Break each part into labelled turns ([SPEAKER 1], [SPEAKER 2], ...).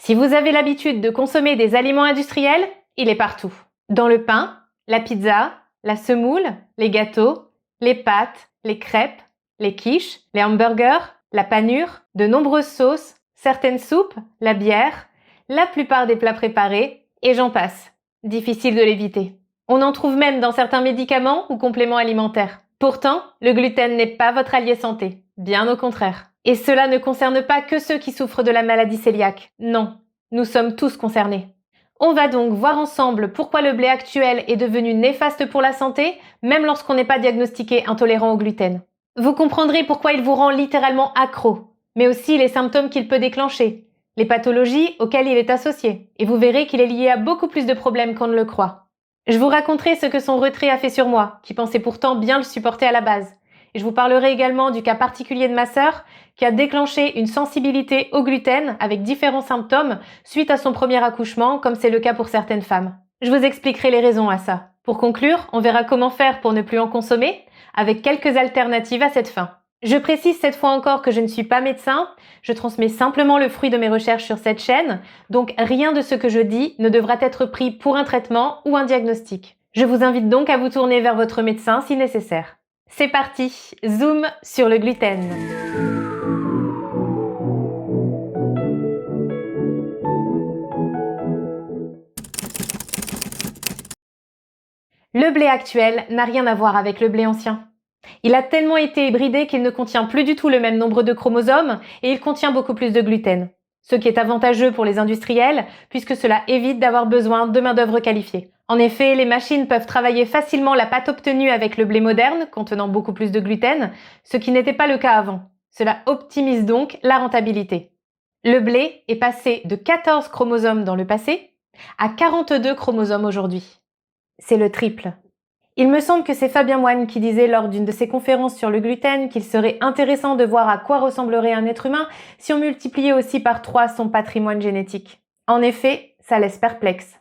[SPEAKER 1] Si vous avez l'habitude de consommer des aliments industriels, il est partout. Dans le pain, la pizza, la semoule, les gâteaux, les pâtes, les crêpes, les quiches, les hamburgers, la panure, de nombreuses sauces, certaines soupes, la bière, la plupart des plats préparés, et j'en passe. Difficile de l'éviter. On en trouve même dans certains médicaments ou compléments alimentaires. Pourtant, le gluten n'est pas votre allié santé, bien au contraire. Et cela ne concerne pas que ceux qui souffrent de la maladie cœliaque. Non, nous sommes tous concernés. On va donc voir ensemble pourquoi le blé actuel est devenu néfaste pour la santé, même lorsqu'on n'est pas diagnostiqué intolérant au gluten. Vous comprendrez pourquoi il vous rend littéralement accro, mais aussi les symptômes qu'il peut déclencher, les pathologies auxquelles il est associé, et vous verrez qu'il est lié à beaucoup plus de problèmes qu'on ne le croit. Je vous raconterai ce que son retrait a fait sur moi, qui pensait pourtant bien le supporter à la base. Et je vous parlerai également du cas particulier de ma sœur, qui a déclenché une sensibilité au gluten avec différents symptômes suite à son premier accouchement, comme c'est le cas pour certaines femmes. Je vous expliquerai les raisons à ça. Pour conclure, on verra comment faire pour ne plus en consommer, avec quelques alternatives à cette fin. Je précise cette fois encore que je ne suis pas médecin, je transmets simplement le fruit de mes recherches sur cette chaîne, donc rien de ce que je dis ne devra être pris pour un traitement ou un diagnostic. Je vous invite donc à vous tourner vers votre médecin si nécessaire. C'est parti, zoom sur le gluten. Le blé actuel n'a rien à voir avec le blé ancien. Il a tellement été hybridé qu'il ne contient plus du tout le même nombre de chromosomes et il contient beaucoup plus de gluten. Ce qui est avantageux pour les industriels puisque cela évite d'avoir besoin de main-d'œuvre qualifiée. En effet, les machines peuvent travailler facilement la pâte obtenue avec le blé moderne, contenant beaucoup plus de gluten, ce qui n'était pas le cas avant. Cela optimise donc la rentabilité. Le blé est passé de 14 chromosomes dans le passé à 42 chromosomes aujourd'hui. C'est le triple. Il me semble que c'est Fabien Moine qui disait lors d'une de ses conférences sur le gluten qu'il serait intéressant de voir à quoi ressemblerait un être humain si on multipliait aussi par 3 son patrimoine génétique. En effet, ça laisse perplexe.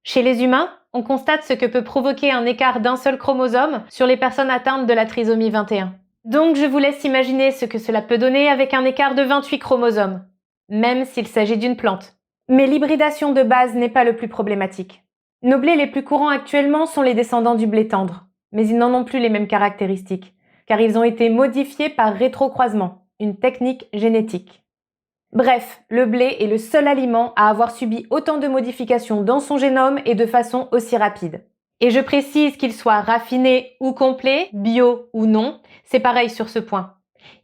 [SPEAKER 1] Chez les humains, on constate ce que peut provoquer un écart d'un seul chromosome sur les personnes atteintes de la trisomie 21. Donc je vous laisse imaginer ce que cela peut donner avec un écart de 28 chromosomes, même s'il s'agit d'une plante. Mais l'hybridation de base n'est pas le plus problématique. Nos blés les plus courants actuellement sont les descendants du blé tendre, mais ils n'en ont plus les mêmes caractéristiques, car ils ont été modifiés par rétrocroisement, une technique génétique. Bref, le blé est le seul aliment à avoir subi autant de modifications dans son génome et de façon aussi rapide. Et je précise qu'il soit raffiné ou complet, bio ou non, c'est pareil sur ce point.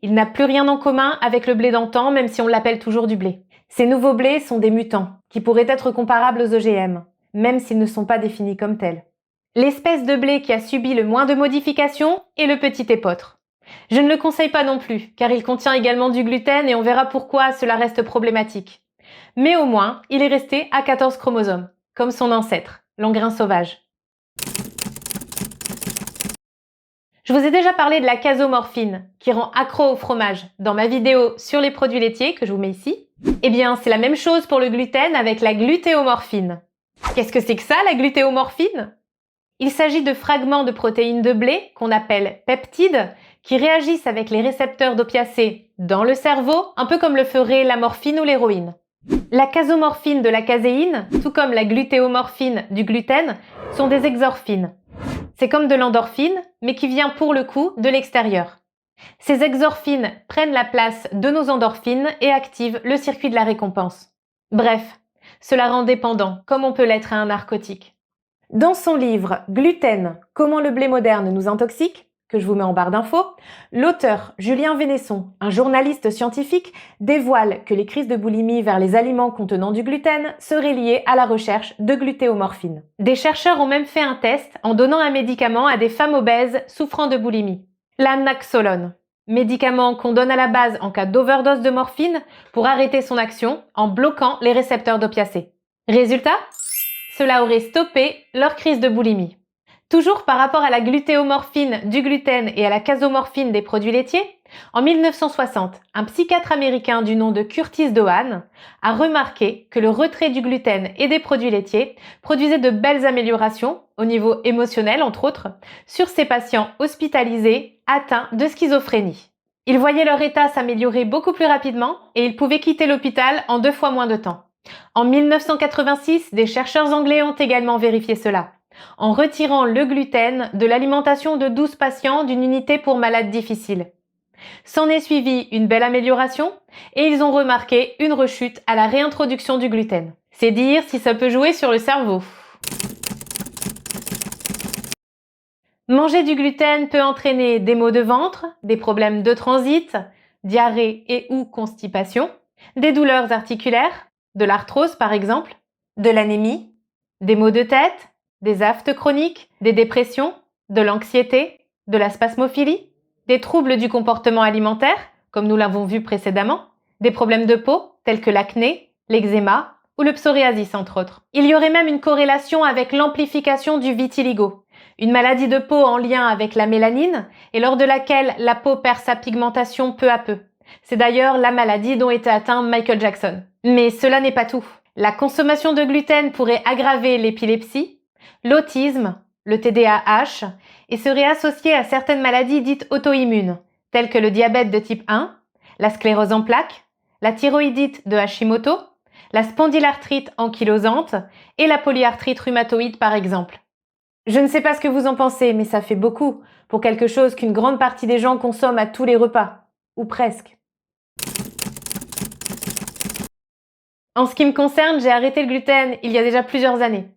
[SPEAKER 1] Il n'a plus rien en commun avec le blé d'antan, même si on l'appelle toujours du blé. Ces nouveaux blés sont des mutants, qui pourraient être comparables aux OGM, même s'ils ne sont pas définis comme tels. L'espèce de blé qui a subi le moins de modifications est le petit épeautre. Je ne le conseille pas non plus, car il contient également du gluten et on verra pourquoi cela reste problématique. Mais au moins, il est resté à 14 chromosomes, comme son ancêtre, l'engrain sauvage. Je vous ai déjà parlé de la casomorphine, qui rend accro au fromage, dans ma vidéo sur les produits laitiers que je vous mets ici. Eh bien, c'est la même chose pour le gluten avec la glutéomorphine. Qu'est-ce que c'est que ça, la glutéomorphine? Il s'agit de fragments de protéines de blé, qu'on appelle peptides, qui réagissent avec les récepteurs d'opiacés dans le cerveau, un peu comme le ferait la morphine ou l'héroïne. La casomorphine de la caséine, tout comme la glutéomorphine du gluten, sont des exorphines. C'est comme de l'endorphine, mais qui vient pour le coup de l'extérieur. Ces exorphines prennent la place de nos endorphines et activent le circuit de la récompense. Bref, cela rend dépendant, comme on peut l'être à un narcotique. Dans son livre « Gluten, comment le blé moderne nous intoxique », que je vous mets en barre d'infos, l'auteur Julien Vénesson, un journaliste scientifique, dévoile que les crises de boulimie vers les aliments contenant du gluten seraient liées à la recherche de glutéomorphine. Des chercheurs ont même fait un test en donnant un médicament à des femmes obèses souffrant de boulimie, l'anaxolone, médicament qu'on donne à la base en cas d'overdose de morphine pour arrêter son action en bloquant les récepteurs d'opiacés. Résultat ? Cela aurait stoppé leur crise de boulimie. Toujours par rapport à la glutéomorphine du gluten et à la casomorphine des produits laitiers, en 1960, un psychiatre américain du nom de Curtis Doane a remarqué que le retrait du gluten et des produits laitiers produisait de belles améliorations, au niveau émotionnel entre autres, sur ces patients hospitalisés atteints de schizophrénie. Ils voyaient leur état s'améliorer beaucoup plus rapidement et ils pouvaient quitter l'hôpital en 2 fois moins de temps. En 1986, des chercheurs anglais ont également vérifié cela, en retirant le gluten de l'alimentation de 12 patients d'une unité pour malades difficiles. S'en est suivi une belle amélioration et ils ont remarqué une rechute à la réintroduction du gluten. C'est dire si ça peut jouer sur le cerveau. Manger du gluten peut entraîner des maux de ventre, des problèmes de transit, diarrhée et ou constipation, des douleurs articulaires, de l'arthrose par exemple, de l'anémie, des maux de tête, des aphtes chroniques, des dépressions, de l'anxiété, de la spasmophilie, des troubles du comportement alimentaire, comme nous l'avons vu précédemment, des problèmes de peau tels que l'acné, l'eczéma ou le psoriasis entre autres. Il y aurait même une corrélation avec l'amplification du vitiligo, une maladie de peau en lien avec la mélanine et lors de laquelle la peau perd sa pigmentation peu à peu. C'est d'ailleurs la maladie dont était atteint Michael Jackson. Mais cela n'est pas tout. La consommation de gluten pourrait aggraver l'épilepsie, l'autisme, le TDAH et serait associée à certaines maladies dites auto-immunes, telles que le diabète de type 1, la sclérose en plaques, la thyroïdite de Hashimoto, la spondylarthrite ankylosante et la polyarthrite rhumatoïde par exemple. Je ne sais pas ce que vous en pensez, mais ça fait beaucoup pour quelque chose qu'une grande partie des gens consomment à tous les repas, ou presque. En ce qui me concerne, j'ai arrêté le gluten il y a déjà plusieurs années.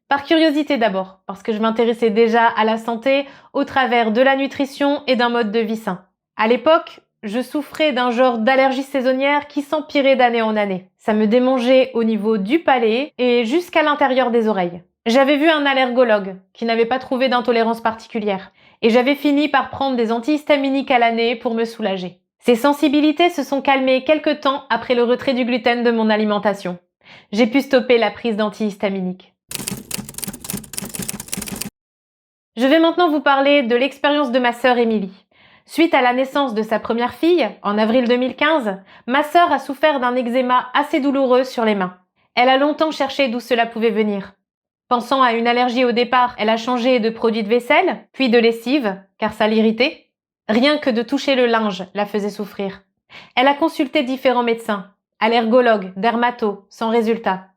[SPEAKER 1] Par curiosité d'abord, parce que je m'intéressais déjà à la santé au travers de la nutrition et d'un mode de vie sain. À l'époque, je souffrais d'un genre d'allergie saisonnière qui s'empirait d'année en année. Ça me démangeait au niveau du palais et jusqu'à l'intérieur des oreilles. J'avais vu un allergologue qui n'avait pas trouvé d'intolérance particulière et j'avais fini par prendre des antihistaminiques à l'année pour me soulager. Ces sensibilités se sont calmées quelque temps après le retrait du gluten de mon alimentation. J'ai pu stopper la prise d'antihistaminiques. Je vais maintenant vous parler de l'expérience de ma sœur Émilie. Suite à la naissance de sa première fille, en avril 2015, ma sœur a souffert d'un eczéma assez douloureux sur les mains. Elle a longtemps cherché d'où cela pouvait venir. Pensant à une allergie au départ, elle a changé de produit de vaisselle, puis de lessive, car ça l'irritait. Rien que de toucher le linge la faisait souffrir. Elle a consulté différents médecins, allergologues, dermatos, sans résultat.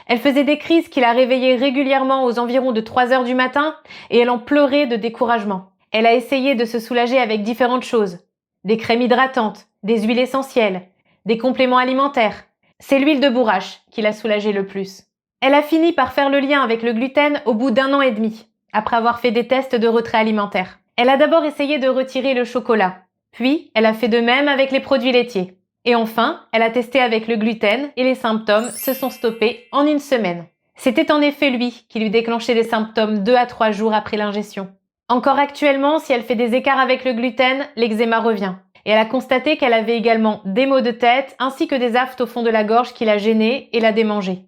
[SPEAKER 1] Elle faisait des crises qui la réveillaient régulièrement aux environs de 3 heures du matin et elle en pleurait de découragement. Elle a essayé de se soulager avec différentes choses. Des crèmes hydratantes, des huiles essentielles, des compléments alimentaires. C'est l'huile de bourrache qui l'a soulagée le plus. Elle a fini par faire le lien avec le gluten au bout d'1 an et demi, après avoir fait des tests de retrait alimentaire. Elle a d'abord essayé de retirer le chocolat, puis elle a fait de même avec les produits laitiers. Et enfin, elle a testé avec le gluten et les symptômes se sont stoppés en 1 semaine. C'était en effet lui qui lui déclenchait des symptômes 2 à 3 jours après l'ingestion. Encore actuellement, si elle fait des écarts avec le gluten, l'eczéma revient. Et elle a constaté qu'elle avait également des maux de tête ainsi que des aphtes au fond de la gorge qui la gênaient et la démangeaient.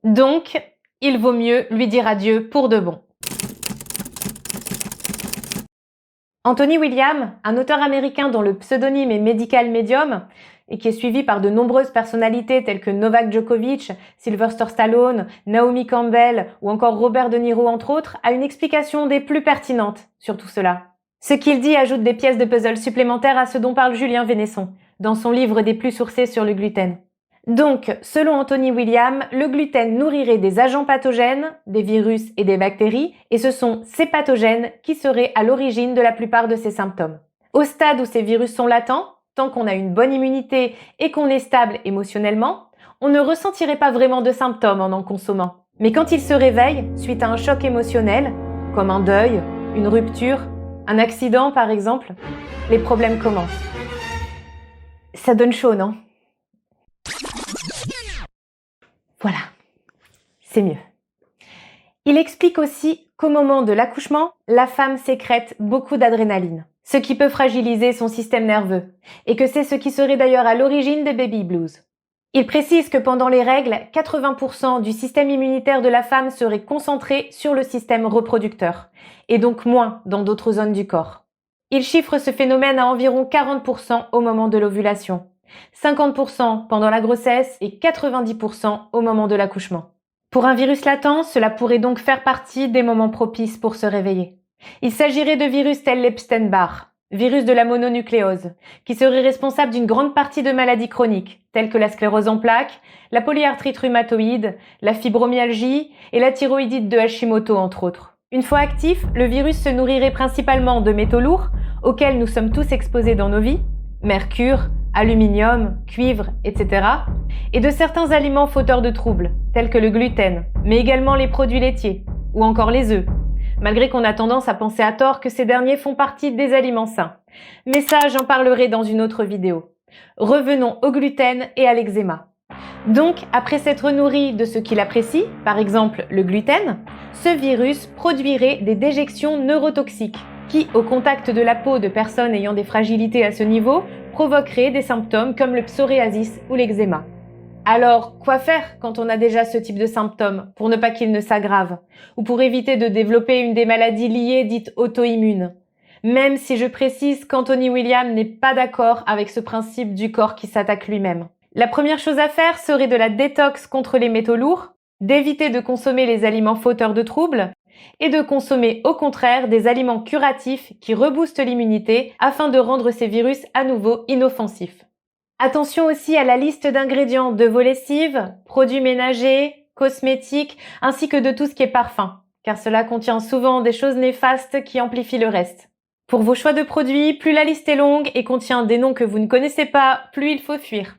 [SPEAKER 1] Donc, il vaut mieux lui dire adieu pour de bon. Anthony William, un auteur américain dont le pseudonyme est Medical Medium et qui est suivi par de nombreuses personnalités telles que Novak Djokovic, Sylvester Stallone, Naomi Campbell ou encore Robert De Niro entre autres, a une explication des plus pertinentes sur tout cela. Ce qu'il dit ajoute des pièces de puzzle supplémentaires à ce dont parle Julien Vénesson dans son livre des plus sourcés sur le gluten. Donc, selon Anthony William, le gluten nourrirait des agents pathogènes, des virus et des bactéries, et ce sont ces pathogènes qui seraient à l'origine de la plupart de ces symptômes. Au stade où ces virus sont latents, tant qu'on a une bonne immunité et qu'on est stable émotionnellement, on ne ressentirait pas vraiment de symptômes en consommant. Mais quand ils se réveillent, suite à un choc émotionnel, comme un deuil, une rupture, un accident par exemple, les problèmes commencent. Ça donne chaud, non ? Voilà, c'est mieux. Il explique aussi qu'au moment de l'accouchement, la femme sécrète beaucoup d'adrénaline, ce qui peut fragiliser son système nerveux, et que c'est ce qui serait d'ailleurs à l'origine des baby blues. Il précise que pendant les règles, 80% du système immunitaire de la femme serait concentré sur le système reproducteur, et donc moins dans d'autres zones du corps. Il chiffre ce phénomène à environ 40% au moment de l'ovulation, 50% pendant la grossesse et 90% au moment de l'accouchement. Pour un virus latent, cela pourrait donc faire partie des moments propices pour se réveiller. Il s'agirait de virus tels l'Epstein-Barr, virus de la mononucléose, qui serait responsable d'une grande partie de maladies chroniques, telles que la sclérose en plaques, la polyarthrite rhumatoïde, la fibromyalgie et la thyroïdite de Hashimoto, entre autres. Une fois actif, le virus se nourrirait principalement de métaux lourds, auxquels nous sommes tous exposés dans nos vies, mercure, aluminium, cuivre, etc., et de certains aliments fauteurs de troubles, tels que le gluten, mais également les produits laitiers, ou encore les œufs, malgré qu'on a tendance à penser à tort que ces derniers font partie des aliments sains. Mais ça, j'en parlerai dans une autre vidéo. Revenons au gluten et à l'eczéma. Donc, après s'être nourri de ce qu'il apprécie, par exemple le gluten, ce virus produirait des déjections neurotoxiques qui, au contact de la peau de personnes ayant des fragilités à ce niveau, provoqueraient des symptômes comme le psoriasis ou l'eczéma. Alors, quoi faire quand on a déjà ce type de symptômes pour ne pas qu'ils ne s'aggravent ou pour éviter de développer une des maladies liées dites auto-immunes? Même si je précise qu'Anthony William n'est pas d'accord avec ce principe du corps qui s'attaque lui-même. La première chose à faire serait de la détox contre les métaux lourds, d'éviter de consommer les aliments fauteurs de troubles et de consommer au contraire des aliments curatifs qui reboostent l'immunité afin de rendre ces virus à nouveau inoffensifs. Attention aussi à la liste d'ingrédients de vos lessives, produits ménagers, cosmétiques, ainsi que de tout ce qui est parfum, car cela contient souvent des choses néfastes qui amplifient le reste. Pour vos choix de produits, plus la liste est longue et contient des noms que vous ne connaissez pas, plus il faut fuir.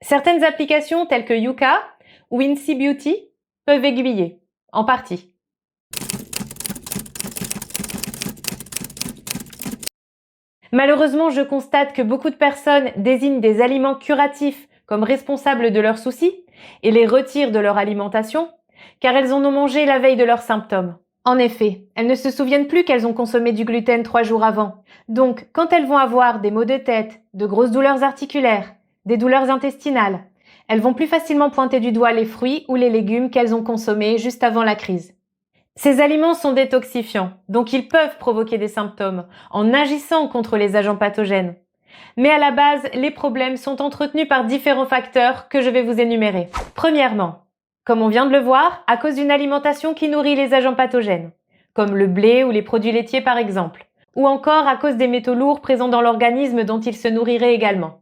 [SPEAKER 1] Certaines applications telles que Yuka ou Wincy Beauty peuvent aiguiller, en partie. Malheureusement, je constate que beaucoup de personnes désignent des aliments curatifs comme responsables de leurs soucis et les retirent de leur alimentation, car elles en ont mangé la veille de leurs symptômes. En effet, elles ne se souviennent plus qu'elles ont consommé du gluten 3 jours avant. Donc, quand elles vont avoir des maux de tête, de grosses douleurs articulaires, des douleurs intestinales, elles vont plus facilement pointer du doigt les fruits ou les légumes qu'elles ont consommés juste avant la crise. Ces aliments sont détoxifiants, donc ils peuvent provoquer des symptômes en agissant contre les agents pathogènes. Mais à la base, les problèmes sont entretenus par différents facteurs que je vais vous énumérer. Premièrement, comme on vient de le voir, à cause d'une alimentation qui nourrit les agents pathogènes, comme le blé ou les produits laitiers par exemple, ou encore à cause des métaux lourds présents dans l'organisme dont ils se nourriraient également.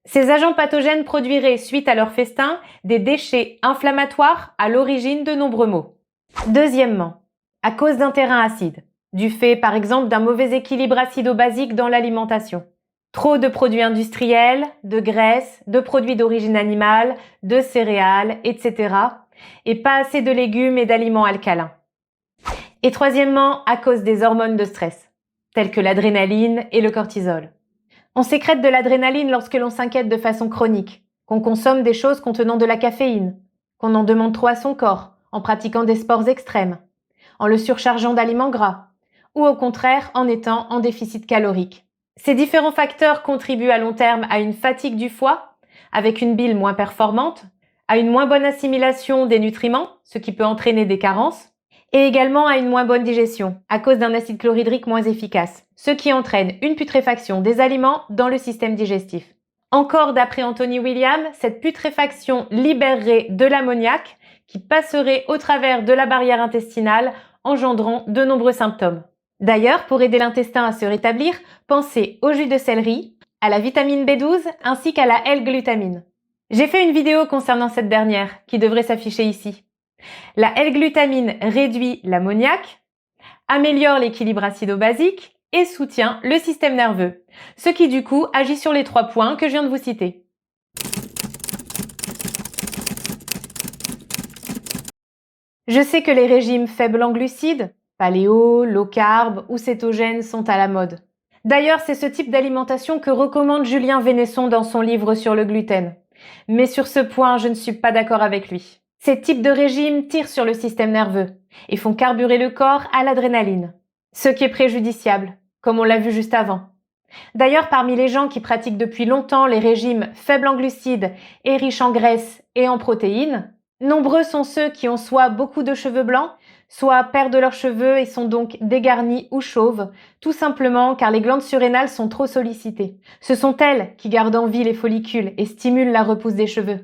[SPEAKER 1] Ces agents pathogènes produiraient, suite à leur festin, des déchets inflammatoires à l'origine de nombreux maux. Deuxièmement, à cause d'un terrain acide, du fait par exemple d'un mauvais équilibre acido-basique dans l'alimentation. Trop de produits industriels, de graisses, de produits d'origine animale, de céréales, etc. et pas assez de légumes et d'aliments alcalins. Et troisièmement, à cause des hormones de stress, telles que l'adrénaline et le cortisol. On sécrète de l'adrénaline lorsque l'on s'inquiète de façon chronique, qu'on consomme des choses contenant de la caféine, qu'on en demande trop à son corps, en pratiquant des sports extrêmes, en le surchargeant d'aliments gras, ou au contraire en étant en déficit calorique. Ces différents facteurs contribuent à long terme à une fatigue du foie, avec une bile moins performante, à une moins bonne assimilation des nutriments, ce qui peut entraîner des carences, et également à une moins bonne digestion, à cause d'un acide chlorhydrique moins efficace, ce qui entraîne une putréfaction des aliments dans le système digestif. Encore d'après Anthony William, cette putréfaction libérerait de l'ammoniac qui passerait au travers de la barrière intestinale, engendrant de nombreux symptômes. D'ailleurs, pour aider l'intestin à se rétablir, pensez au jus de céleri, à la vitamine B12 ainsi qu'à la L-glutamine. J'ai fait une vidéo concernant cette dernière, qui devrait s'afficher ici. La L-glutamine réduit l'ammoniac, améliore l'équilibre acido-basique et soutient le système nerveux, ce qui du coup agit sur les 3 points que je viens de vous citer. Je sais que les régimes faibles en glucides, paléo, low carb ou cétogène sont à la mode. D'ailleurs, c'est ce type d'alimentation que recommande Julien Vénesson dans son livre sur le gluten. Mais sur ce point, je ne suis pas d'accord avec lui. Ces types de régimes tirent sur le système nerveux et font carburer le corps à l'adrénaline, ce qui est préjudiciable, comme on l'a vu juste avant. D'ailleurs, parmi les gens qui pratiquent depuis longtemps les régimes faibles en glucides et riches en graisses et en protéines, nombreux sont ceux qui ont soit beaucoup de cheveux blancs, soit perdent leurs cheveux et sont donc dégarnis ou chauves, tout simplement car les glandes surrénales sont trop sollicitées. Ce sont elles qui gardent en vie les follicules et stimulent la repousse des cheveux.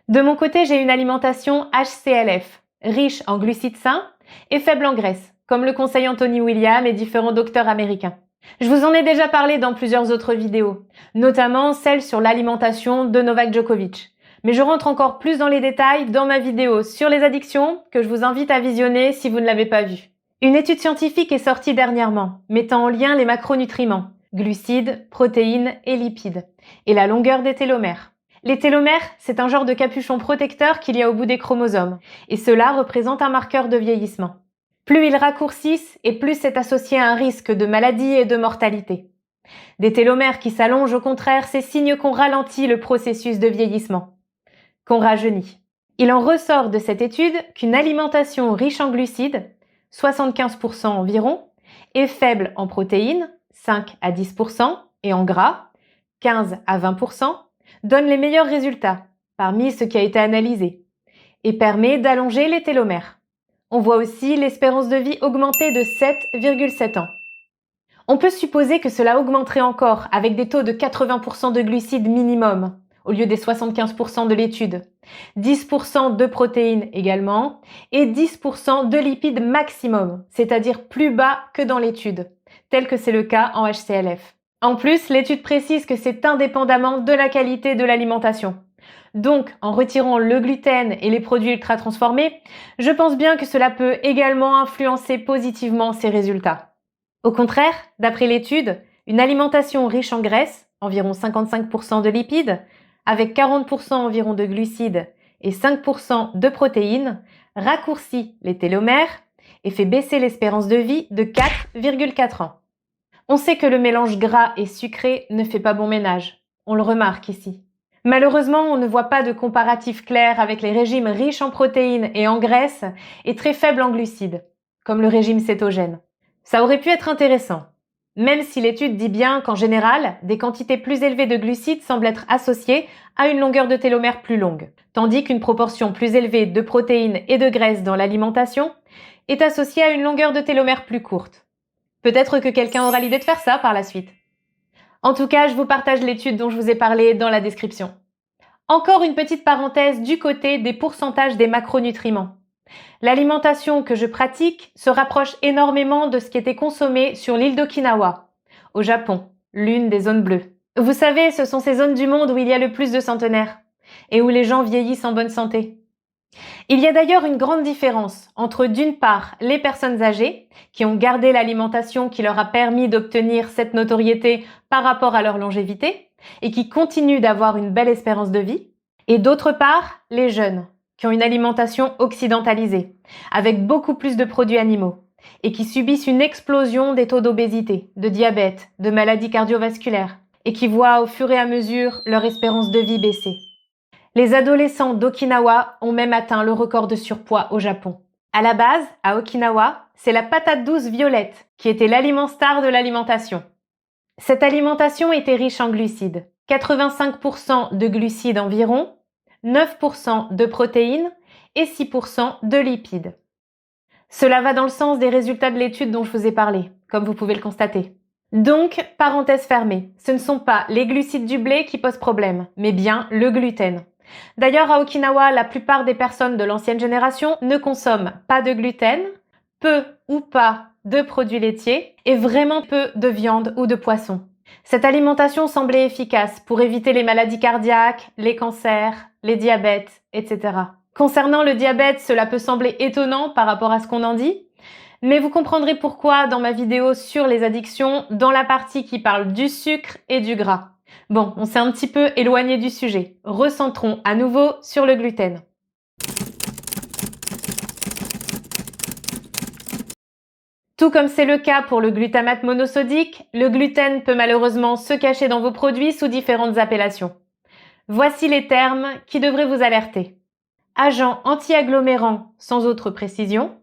[SPEAKER 1] De mon côté, j'ai une alimentation HCLF, riche en glucides sains et faible en graisse, comme le conseillent Anthony William et différents docteurs américains. Je vous en ai déjà parlé dans plusieurs autres vidéos, notamment celle sur l'alimentation de Novak Djokovic. Mais je rentre encore plus dans les détails dans ma vidéo sur les addictions que je vous invite à visionner si vous ne l'avez pas vue. Une étude scientifique est sortie dernièrement, mettant en lien les macronutriments, glucides, protéines et lipides, et la longueur des télomères. Les télomères, c'est un genre de capuchon protecteur qu'il y a au bout des chromosomes, et cela représente un marqueur de vieillissement. Plus ils raccourcissent et plus c'est associé à un risque de maladie et de mortalité. Des télomères qui s'allongent, au contraire, c'est signe qu'on ralentit le processus de vieillissement, qu'on rajeunit. Il en ressort de cette étude qu'une alimentation riche en glucides, 75% environ, et faible en protéines, 5 à 10%, et en gras, 15 à 20%, donne les meilleurs résultats parmi ce qui a été analysé et permet d'allonger les télomères. On voit aussi l'espérance de vie augmenter de 7,7 ans. On peut supposer que cela augmenterait encore avec des taux de 80% de glucides minimum, au lieu des 75% de l'étude, 10% de protéines également, et 10% de lipides maximum, c'est-à-dire plus bas que dans l'étude, tel que c'est le cas en HCLF. En plus, l'étude précise que c'est indépendamment de la qualité de l'alimentation. Donc, en retirant le gluten et les produits ultra transformés, je pense bien que cela peut également influencer positivement ces résultats. Au contraire, d'après l'étude, une alimentation riche en graisse, environ 55% de lipides, avec 40% environ de glucides et 5% de protéines, raccourcit les télomères et fait baisser l'espérance de vie de 4,4 ans. On sait que le mélange gras et sucré ne fait pas bon ménage. On le remarque ici. Malheureusement, on ne voit pas de comparatif clair avec les régimes riches en protéines et en graisses et très faibles en glucides, comme le régime cétogène. Ça aurait pu être intéressant, même si l'étude dit bien qu'en général, des quantités plus élevées de glucides semblent être associées à une longueur de télomère plus longue, tandis qu'une proportion plus élevée de protéines et de graisses dans l'alimentation est associée à une longueur de télomère plus courte. Peut-être que quelqu'un aura l'idée de faire ça par la suite. En tout cas, je vous partage l'étude dont je vous ai parlé dans la description. Encore une petite parenthèse du côté des pourcentages des macronutriments. L'alimentation que je pratique se rapproche énormément de ce qui était consommé sur l'île d'Okinawa, au Japon, l'une des zones bleues. Vous savez, ce sont ces zones du monde où il y a le plus de centenaires et où les gens vieillissent en bonne santé. Il y a d'ailleurs une grande différence entre d'une part les personnes âgées qui ont gardé l'alimentation qui leur a permis d'obtenir cette notoriété par rapport à leur longévité et qui continuent d'avoir une belle espérance de vie, et d'autre part les jeunes qui ont une alimentation occidentalisée avec beaucoup plus de produits animaux et qui subissent une explosion des taux d'obésité, de diabète, de maladies cardiovasculaires et qui voient au fur et à mesure leur espérance de vie baisser. Les adolescents d'Okinawa ont même atteint le record de surpoids au Japon. À la base, à Okinawa, c'est la patate douce violette qui était l'aliment star de l'alimentation. Cette alimentation était riche en glucides, 85% de glucides environ, 9% de protéines et 6% de lipides. Cela va dans le sens des résultats de l'étude dont je vous ai parlé, comme vous pouvez le constater. Donc, parenthèse fermée, ce ne sont pas les glucides du blé qui posent problème, mais bien le gluten. D'ailleurs, à Okinawa, la plupart des personnes de l'ancienne génération ne consomment pas de gluten, peu ou pas de produits laitiers et vraiment peu de viande ou de poisson. Cette alimentation semblait efficace pour éviter les maladies cardiaques, les cancers, les diabètes, etc. Concernant le diabète, cela peut sembler étonnant par rapport à ce qu'on en dit, mais vous comprendrez pourquoi dans ma vidéo sur les addictions, dans la partie qui parle du sucre et du gras. Bon, on s'est un petit peu éloigné du sujet. Recentrons à nouveau sur le gluten. Tout comme c'est le cas pour le glutamate monosodique, le gluten peut malheureusement se cacher dans vos produits sous différentes appellations. Voici les termes qui devraient vous alerter. Agent anti-agglomérant sans autre précision,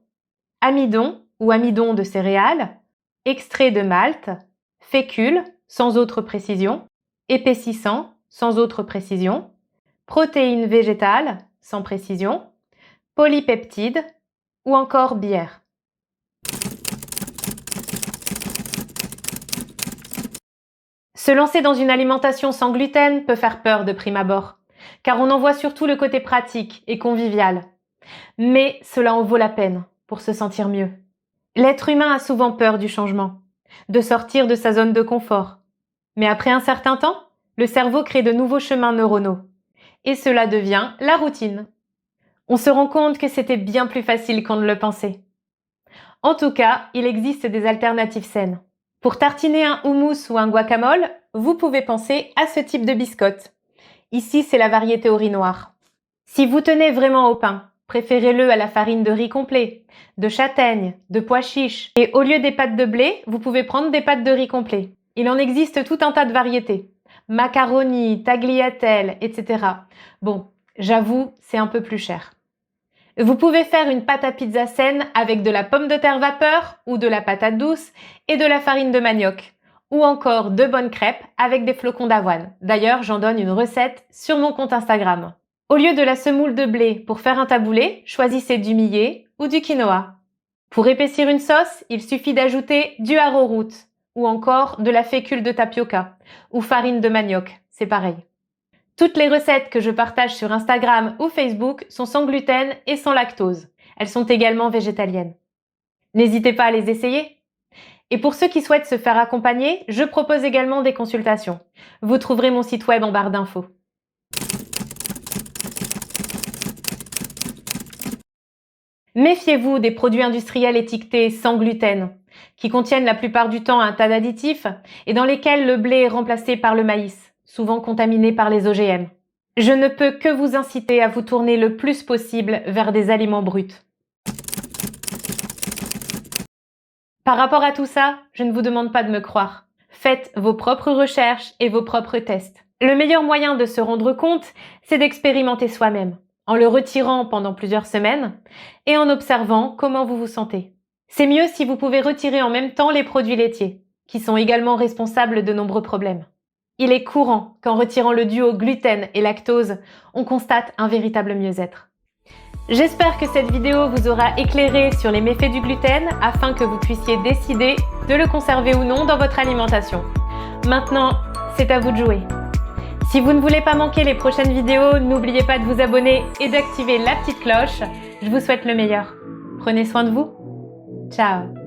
[SPEAKER 1] amidon ou amidon de céréales, extrait de malt, fécule sans autre précision, épaississant sans autre précision, protéines végétales sans précision, polypeptides ou encore bière. Se lancer dans une alimentation sans gluten peut faire peur de prime abord, car on en voit surtout le côté pratique et convivial. Mais cela en vaut la peine pour se sentir mieux. L'être humain a souvent peur du changement. de sortir de sa zone de confort. Mais après un certain temps, le cerveau crée de nouveaux chemins neuronaux. Et cela devient la routine. On se rend compte que c'était bien plus facile qu'on ne le pensait. En tout cas, il existe des alternatives saines. Pour tartiner un houmous ou un guacamole, vous pouvez penser à ce type de biscotte. Ici, c'est la variété au riz noir. Si vous tenez vraiment au pain, préférez-le à la farine de riz complet, de châtaigne, de pois chiches. Et au lieu des pâtes de blé, vous pouvez prendre des pâtes de riz complet. Il en existe tout un tas de variétés. Macaroni, tagliatelle, etc. Bon, j'avoue, c'est un peu plus cher. Vous pouvez faire une pâte à pizza saine avec de la pomme de terre vapeur ou de la patate douce et de la farine de manioc. Ou encore de bonnes crêpes avec des flocons d'avoine. D'ailleurs, j'en donne une recette sur mon compte Instagram. Au lieu de la semoule de blé pour faire un taboulé, choisissez du millet ou du quinoa. Pour épaissir une sauce, il suffit d'ajouter du arrowroot ou encore de la fécule de tapioca ou farine de manioc, c'est pareil. Toutes les recettes que je partage sur Instagram ou Facebook sont sans gluten et sans lactose. Elles sont également végétaliennes. N'hésitez pas à les essayer. Et pour ceux qui souhaitent se faire accompagner, je propose également des consultations. Vous trouverez mon site web en barre d'infos. Méfiez-vous des produits industriels étiquetés sans gluten, qui contiennent la plupart du temps un tas d'additifs et dans lesquels le blé est remplacé par le maïs, souvent contaminé par les OGM. Je ne peux que vous inciter à vous tourner le plus possible vers des aliments bruts. Par rapport à tout ça, je ne vous demande pas de me croire. Faites vos propres recherches et vos propres tests. Le meilleur moyen de se rendre compte, c'est d'expérimenter soi-même, en le retirant pendant plusieurs semaines et en observant comment vous vous sentez. C'est mieux si vous pouvez retirer en même temps les produits laitiers, qui sont également responsables de nombreux problèmes. Il est courant qu'en retirant le duo gluten et lactose, on constate un véritable mieux-être. J'espère que cette vidéo vous aura éclairé sur les méfaits du gluten afin que vous puissiez décider de le conserver ou non dans votre alimentation. Maintenant, c'est à vous de jouer. Si vous ne voulez pas manquer les prochaines vidéos, n'oubliez pas de vous abonner et d'activer la petite cloche. Je vous souhaite le meilleur. Prenez soin de vous. Ciao!